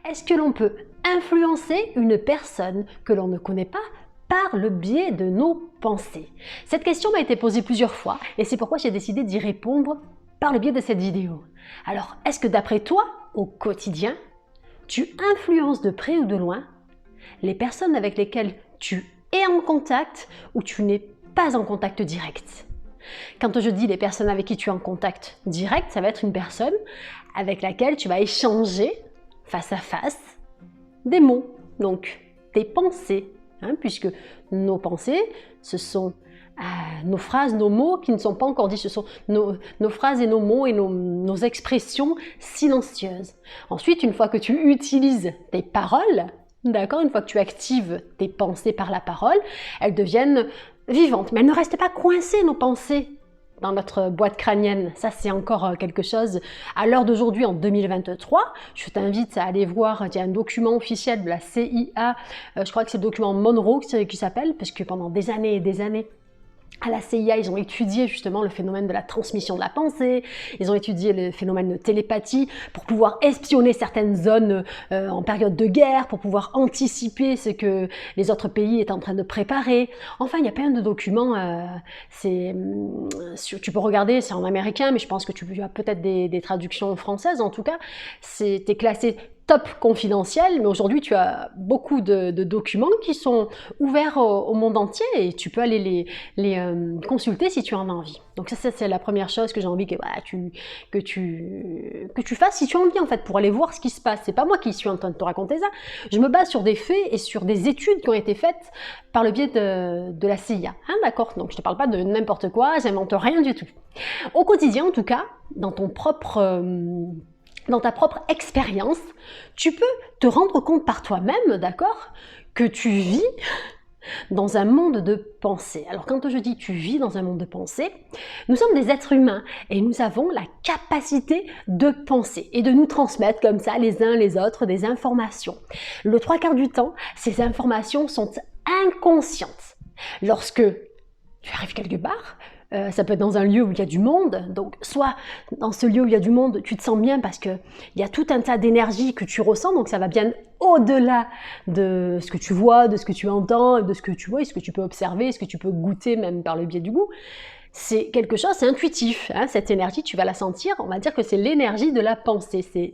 Est-ce que l'on peut influencer une personne que l'on ne connaît pas par le biais de nos pensées? Cette question m'a été posée plusieurs fois et c'est pourquoi j'ai décidé d'y répondre par le biais de cette vidéo. Alors, est-ce que d'après toi, au quotidien, tu influences de près ou de loin les personnes avec lesquelles tu es en contact ou tu n'es pas en contact direct? Quand je dis les personnes avec qui tu es en contact direct, ça va être une personne avec laquelle tu vas échanger face à face des mots, donc tes pensées, puisque nos pensées, ce sont nos phrases, nos mots qui ne sont pas encore dits, ce sont nos phrases et nos mots et nos expressions silencieuses. Ensuite, une fois que tu utilises tes paroles, d'accord, une fois que tu actives tes pensées par la parole, elles deviennent vivantes, mais elles ne restent pas coincées, nos pensées, dans notre boîte crânienne. Ça, c'est encore quelque chose à l'heure d'aujourd'hui, en 2023. Je t'invite à aller voir, il y a un document officiel de la CIA, je crois que c'est le document Monroe qui s'appelle, parce que pendant des années et des années, à la CIA, ils ont étudié justement le phénomène de la transmission de la pensée, ils ont étudié le phénomène de télépathie pour pouvoir espionner certaines zones en période de guerre, pour pouvoir anticiper ce que les autres pays étaient en train de préparer. Enfin, il y a plein de documents, tu peux regarder, c'est en américain, mais je pense que tu as peut-être des traductions françaises. En tout cas, c'était classé top confidentiel, mais aujourd'hui tu as beaucoup de documents qui sont ouverts au monde entier et tu peux aller les consulter si tu en as envie. Donc ça c'est la première chose que j'ai envie que tu fasses si tu as envie en fait, pour aller voir ce qui se passe. C'est pas moi qui suis en train de te raconter ça, je me base sur des faits et sur des études qui ont été faites par le biais de la CIA, d'accord? Donc je te parle pas de n'importe quoi, j'invente rien du tout. Au quotidien en tout cas, dans ta propre expérience, tu peux te rendre compte par toi-même, d'accord, que tu vis dans un monde de pensée. Alors quand je dis tu vis dans un monde de pensée, nous sommes des êtres humains et nous avons la capacité de penser et de nous transmettre comme ça les uns les autres des informations. Le 3/4 du temps, ces informations sont inconscientes. Lorsque tu arrives quelque part, ça peut être dans un lieu où il y a du monde, donc soit dans ce lieu où il y a du monde, tu te sens bien parce qu'il y a tout un tas d'énergie que tu ressens, donc ça va bien au-delà de ce que tu vois, de ce que tu entends, de ce que tu vois, et ce que tu peux observer, ce que tu peux goûter même par le biais du goût. C'est quelque chose, c'est intuitif, cette énergie, tu vas la sentir, on va dire que c'est l'énergie de la pensée, c'est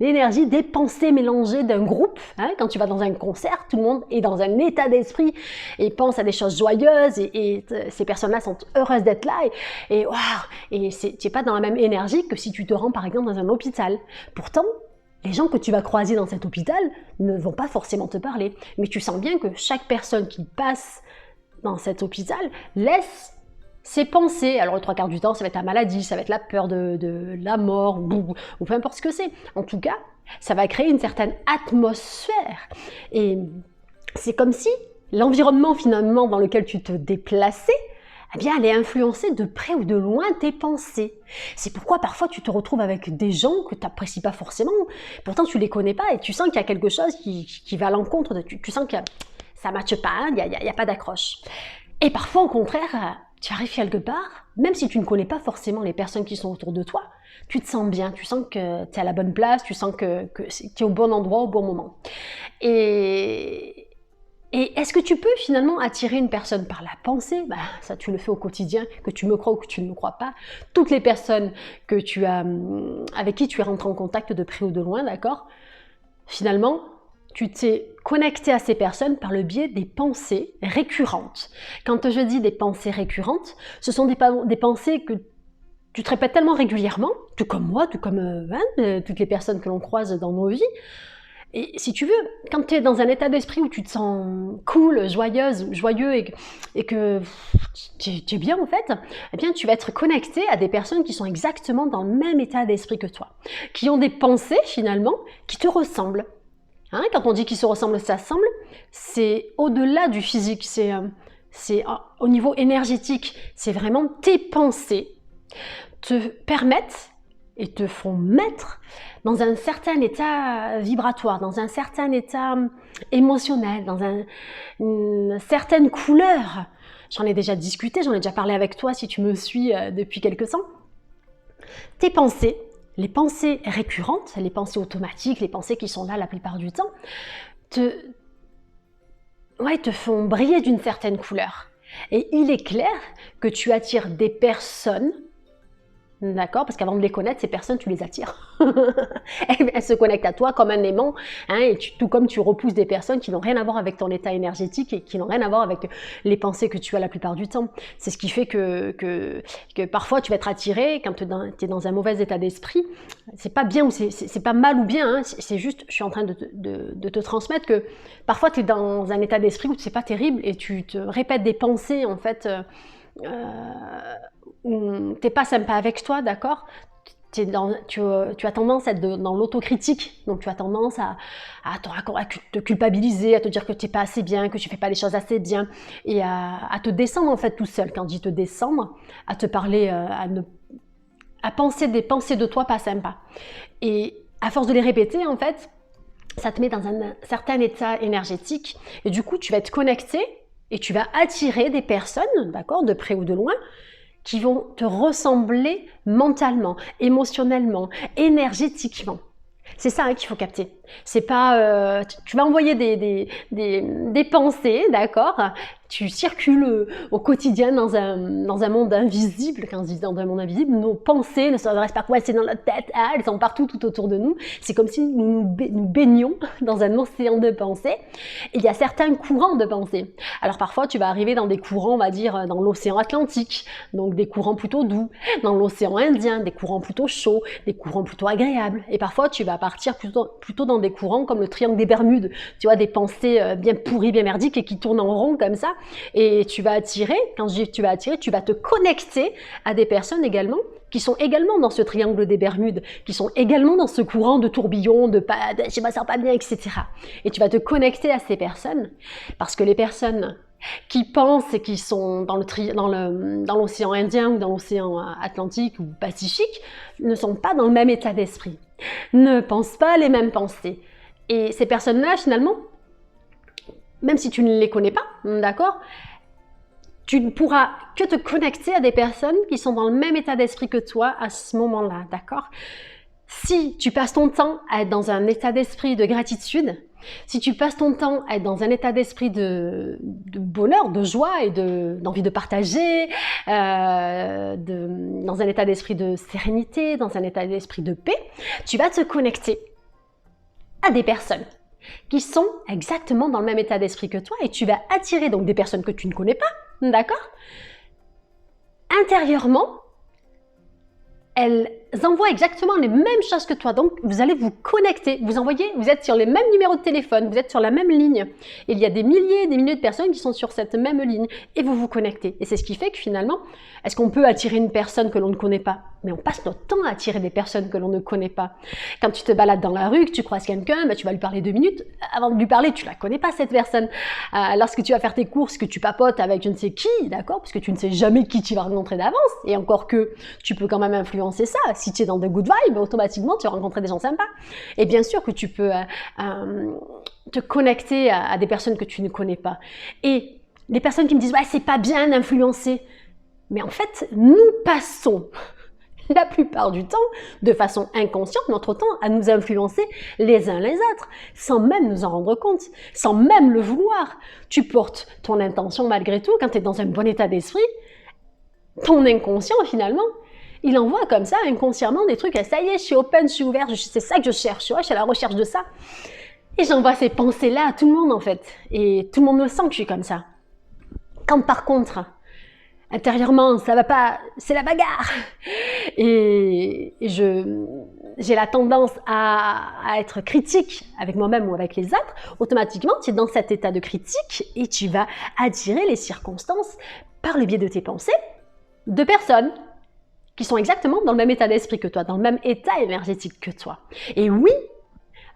l'énergie des pensées mélangées d'un groupe. Quand tu vas dans un concert, tout le monde est dans un état d'esprit et pense à des choses joyeuses et ces personnes-là sont heureuses d'être là et tu n'es pas dans la même énergie que si tu te rends par exemple dans un hôpital. Pourtant, les gens que tu vas croiser dans cet hôpital ne vont pas forcément te parler, mais tu sens bien que chaque personne qui passe dans cet hôpital laisse ses pensées. Alors le 3/4 du temps, ça va être la maladie, ça va être la peur de la mort, ou peu importe ce que c'est. En tout cas, ça va créer une certaine atmosphère. Et c'est comme si l'environnement finalement dans lequel tu te déplaçais, eh bien, allait influencer de près ou de loin tes pensées. C'est pourquoi parfois tu te retrouves avec des gens que tu n'apprécies pas forcément, pourtant tu ne les connais pas et tu sens qu'il y a quelque chose qui va à l'encontre de... Tu sens que ça ne matche pas, il n'y a pas d'accroche. Et parfois au contraire, tu arrives quelque part, même si tu ne connais pas forcément les personnes qui sont autour de toi, tu te sens bien, tu sens que tu es à la bonne place, tu sens que tu es au bon endroit, au bon moment. Et est-ce que tu peux finalement attirer une personne par la pensée? Ça tu le fais au quotidien, que tu me crois ou que tu ne me crois pas. Toutes les personnes avec qui tu es rentré en contact de près ou de loin, d'accord? Finalement, tu t'es connecté à ces personnes par le biais des pensées récurrentes. Quand je dis des pensées récurrentes, ce sont des pensées que tu te répètes tellement régulièrement, tout comme moi, tout comme toutes les personnes que l'on croise dans nos vies. Et si tu veux, quand tu es dans un état d'esprit où tu te sens cool, joyeuse, joyeux et que tu es bien en fait, eh bien tu vas être connecté à des personnes qui sont exactement dans le même état d'esprit que toi, qui ont des pensées finalement qui te ressemblent. Quand on dit qu'ils se ressemblent, ça semble, c'est au-delà du physique, c'est au niveau énergétique, c'est vraiment tes pensées te permettent et te font mettre dans un certain état vibratoire, dans un certain état émotionnel, dans une certaine couleur. J'en ai déjà discuté, j'en ai déjà parlé avec toi si tu me suis depuis quelques temps. Tes pensées les pensées récurrentes, les pensées automatiques, les pensées qui sont là la plupart du temps, te font briller d'une certaine couleur. Et il est clair que tu attires des personnes, d'accord? Parce qu'avant de les connaître, ces personnes, tu les attires. Elles se connectent à toi comme un aimant, hein, et tout comme tu repousses des personnes qui n'ont rien à voir avec ton état énergétique et qui n'ont rien à voir avec les pensées que tu as la plupart du temps. C'est ce qui fait que parfois tu vas être attiré quand tu es dans un mauvais état d'esprit. C'est pas bien ou c'est pas mal ou bien, hein, c'est juste, je suis en train de te transmettre que parfois tu es dans un état d'esprit où c'est pas terrible et tu te répètes des pensées en fait. T'es pas sympa avec toi, d'accord? Tu as tendance à être dans l'autocritique, donc tu as tendance à te culpabiliser, à te dire que tu n'es pas assez bien, que tu fais pas les choses assez bien, et à te descendre en fait tout seul. Quand je dis te descendre, à te parler, à penser des pensées de toi pas sympas. Et à force de les répéter, en fait, ça te met dans un certain état énergétique, et du coup, tu vas être connecté, et tu vas attirer des personnes, d'accord, de près ou de loin, qui vont te ressembler mentalement, émotionnellement, énergétiquement. C'est ça hein, qu'il faut capter. C'est pas, tu vas envoyer des pensées, d'accord? Tu circules au quotidien dans un monde invisible. Quand je dis dans un monde invisible, nos pensées ne s'adressent pas coincées dans notre tête, hein, elles sont partout tout autour de nous. C'est comme si nous baignions dans un océan de pensées. Il y a certains courants de pensées. Alors parfois, tu vas arriver dans des courants, on va dire, dans l'océan Atlantique, donc des courants plutôt doux, dans l'océan Indien, des courants plutôt chauds, des courants plutôt agréables. Et parfois, tu vas partir plutôt dans des courants comme le triangle des Bermudes, tu vois, des pensées bien pourries, bien merdiques et qui tournent en rond comme ça. Et tu vas attirer, quand je dis tu vas attirer, tu vas te connecter à des personnes également qui sont également dans ce triangle des Bermudes, qui sont également dans ce courant de tourbillon, de je me sens pas bien, etc. Et tu vas te connecter à ces personnes parce que les personnes qui pensent et qui sont dans l'océan Indien ou dans l'océan Atlantique ou Pacifique ne sont pas dans le même état d'esprit, ne pensent pas les mêmes pensées. Et ces personnes-là, finalement, même si tu ne les connais pas, d'accord, tu ne pourras que te connecter à des personnes qui sont dans le même état d'esprit que toi à ce moment-là, d'accord? Si tu passes ton temps à être dans un état d'esprit de gratitude, si tu passes ton temps à être dans un état d'esprit de bonheur, de joie et d'envie de partager, dans un état d'esprit de sérénité, dans un état d'esprit de paix, tu vas te connecter à des personnes qui sont exactement dans le même état d'esprit que toi et tu vas attirer donc des personnes que tu ne connais pas, d'accord? Intérieurement, elles envoient exactement les mêmes choses que toi, donc vous allez vous connecter, vous êtes sur les mêmes numéros de téléphone, vous êtes sur la même ligne. Il y a des milliers et des milliers de personnes qui sont sur cette même ligne et vous vous connectez. Et c'est ce qui fait que finalement, est-ce qu'on peut attirer une personne que l'on ne connaît pas? Mais on passe notre temps à attirer des personnes que l'on ne connaît pas. Quand tu te balades dans la rue, que tu croises quelqu'un, tu vas lui parler 2 minutes. Avant de lui parler, tu la connais pas cette personne. Lorsque tu vas faire tes courses, que tu papotes avec je ne sais qui, d'accord, parce que tu ne sais jamais qui tu vas rencontrer d'avance. Et encore que tu peux quand même influencer ça. Si tu es dans de good vibes, automatiquement tu vas rencontrer des gens sympas. Et bien sûr que tu peux te connecter à des personnes que tu ne connais pas. Et les personnes qui me disent ouais, c'est pas bien d'influencer. Mais en fait, nous passons la plupart du temps, de façon inconsciente, notre temps à nous influencer les uns les autres, sans même nous en rendre compte, sans même le vouloir. Tu portes ton intention malgré tout, quand tu es dans un bon état d'esprit, ton inconscient finalement, il envoie comme ça inconsciemment des trucs, ça y est, je suis open, je suis ouvert, c'est ça que je cherche, je suis à la recherche de ça. Et j'envoie ces pensées-là à tout le monde en fait, et tout le monde me sent que je suis comme ça. Quand par contre, intérieurement, ça va pas, c'est la bagarre. Et j'ai la tendance à être critique avec moi-même ou avec les autres. Automatiquement, tu es dans cet état de critique et tu vas attirer les circonstances par le biais de tes pensées de personnes qui sont exactement dans le même état d'esprit que toi, dans le même état énergétique que toi. Et oui,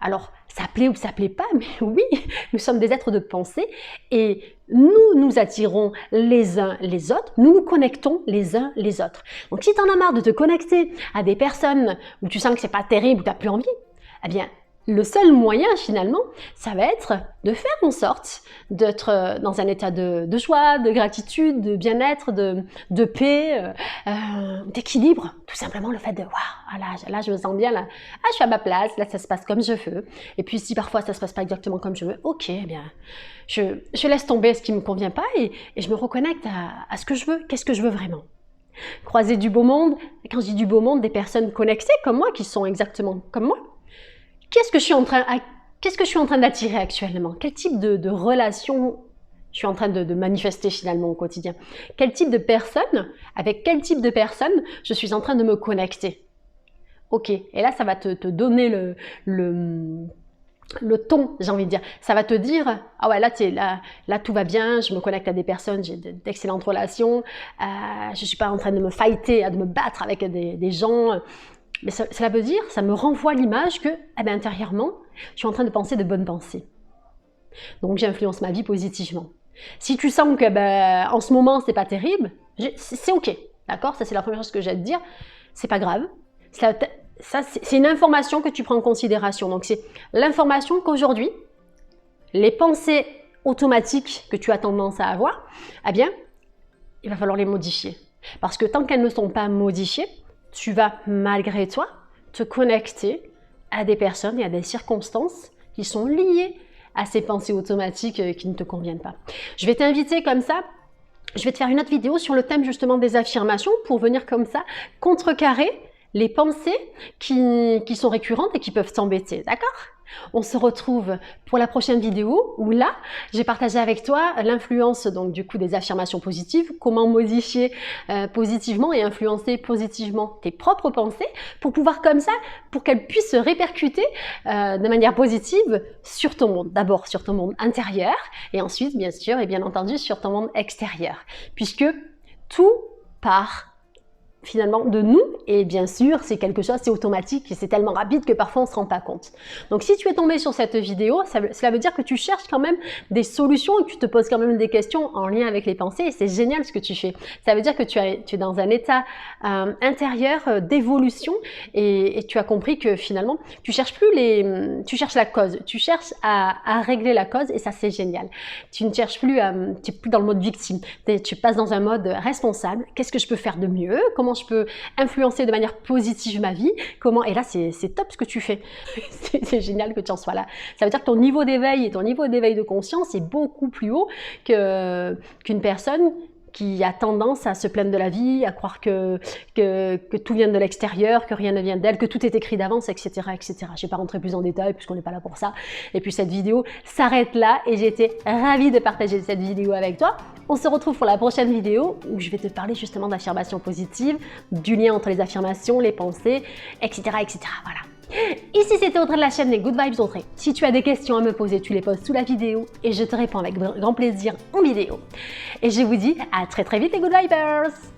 alors ça plaît ou ça plaît pas, mais oui, nous sommes des êtres de pensée et nous attirons les uns les autres, nous nous connectons les uns les autres. Donc si tu en as marre de te connecter à des personnes où tu sens que c'est pas terrible, où tu n'as plus envie, eh bien, le seul moyen finalement, ça va être de faire en sorte d'être dans un état de joie, de gratitude, de bien-être, de paix, d'équilibre. Tout simplement le fait de waouh, là je me sens bien, là je suis à ma place, là ça se passe comme je veux. Et puis si parfois ça se passe pas exactement comme je veux, ok, eh bien je laisse tomber ce qui me convient pas et je me reconnecte à ce que je veux. Qu'est-ce que je veux vraiment? Croiser du beau monde. Quand je dis du beau monde, des personnes connectées comme moi, qui sont exactement comme moi. Qu'est-ce que je suis en train d'attirer actuellement? Quel type de relation je suis en train de manifester finalement au quotidien? Quel type de personne, avec quel type de personne je suis en train de me connecter? Ok, et là ça va te donner le ton, j'ai envie de dire. Ça va te dire, ah ouais, là tout va bien, je me connecte à des personnes, j'ai d'excellentes relations, je suis pas en train de me fighter, de me battre avec des gens. Mais cela veut dire, ça me renvoie l'image que, intérieurement, je suis en train de penser de bonnes pensées. Donc j'influence ma vie positivement. Si tu sens que en ce moment c'est pas terrible, c'est ok, d'accord? Ça c'est la première chose que j'ai à te dire. C'est pas grave. Ça c'est une information que tu prends en considération. Donc c'est l'information qu'aujourd'hui, les pensées automatiques que tu as tendance à avoir, eh bien, il va falloir les modifier. Parce que tant qu'elles ne sont pas modifiées, tu vas malgré toi te connecter à des personnes et à des circonstances qui sont liées à ces pensées automatiques qui ne te conviennent pas. Je vais t'inviter comme ça, je vais te faire une autre vidéo sur le thème justement des affirmations pour venir comme ça contrecarrer les pensées qui sont récurrentes et qui peuvent t'embêter, d'accord? On se retrouve pour la prochaine vidéo où là, j'ai partagé avec toi l'influence donc du coup des affirmations positives, comment modifier positivement et influencer positivement tes propres pensées pour pouvoir comme ça, pour qu'elles puissent se répercuter de manière positive sur ton monde. D'abord sur ton monde intérieur et ensuite bien sûr et bien entendu sur ton monde extérieur puisque tout part finalement de nous et bien sûr c'est quelque chose, c'est automatique et c'est tellement rapide que parfois on ne se rend pas compte. Donc si tu es tombé sur cette vidéo, cela veut dire que tu cherches quand même des solutions et que tu te poses quand même des questions en lien avec les pensées et c'est génial ce que tu fais. Ça veut dire que tu es dans un état intérieur d'évolution et tu as compris que finalement tu cherches la cause, tu cherches à régler la cause et ça c'est génial. Tu ne cherches plus, tu n'es plus dans le mode victime, tu passes dans un mode responsable. Qu'est-ce que je peux faire de mieux? Comment je peux influencer de manière positive ma vie, et là c'est top ce que tu fais, c'est génial que tu en sois là. Ça veut dire que ton niveau d'éveil et ton niveau d'éveil de conscience est beaucoup plus haut qu'une personne qui a tendance à se plaindre de la vie, à croire que tout vient de l'extérieur, que rien ne vient d'elle, que tout est écrit d'avance, etc., etc. Je ne vais pas rentrer plus en détail puisqu'on n'est pas là pour ça. Et puis cette vidéo s'arrête là et j'étais ravie de partager cette vidéo avec toi. On se retrouve pour la prochaine vidéo où je vais te parler justement d'affirmations positives, du lien entre les affirmations, les pensées, etc., etc. Voilà. Ici c'était Audrey de la chaîne des Good Vibes Audrey. Si tu as des questions à me poser, tu les poses sous la vidéo et je te réponds avec grand plaisir en vidéo. Et je vous dis à très très vite les Good Vibers!